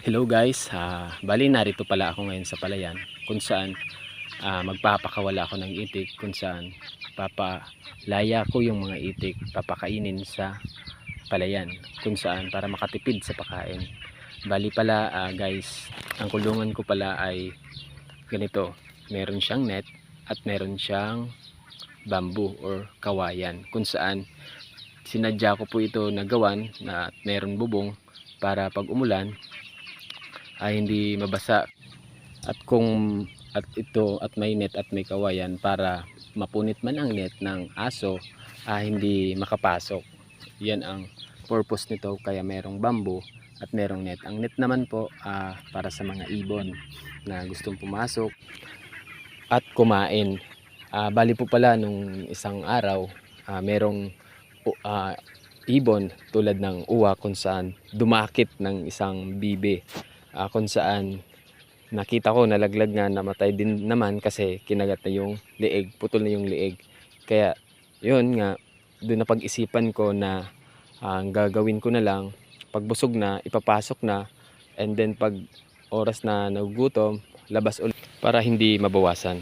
Hello guys, bali narito pala ako ngayon sa palayan kung saan magpapakawala ako ng itik, kung saan papalaya ko yung mga itik, papakainin sa palayan kung saan para makatipid sa pagkain. Bali pala guys, ang kulungan ko pala ay ganito, meron siyang net at meron siyang bamboo or kawayan kung saan sinadya ko po ito na gawan na meron bubong para pag umulan ay hindi mabasa at may net at may kawayan para mapunit man ang net ng aso, hindi makapasok. Yan ang purpose nito, kaya merong bamboo at merong net. Ang net naman po para sa mga ibon na gustong pumasok at kumain. Bali po pala nung isang araw, merong ibon tulad ng uwa kung saan dumakit ng isang bibe, kung saan nakita ko nalaglag nga, namatay din naman kasi kinagat na yung leeg, putol na yung leeg. Kaya yun nga, doon na pag-isipan ko na ang gagawin ko na lang, pagbusog na ipapasok na, and then pag oras na nagugutom labas ulit para hindi mabawasan.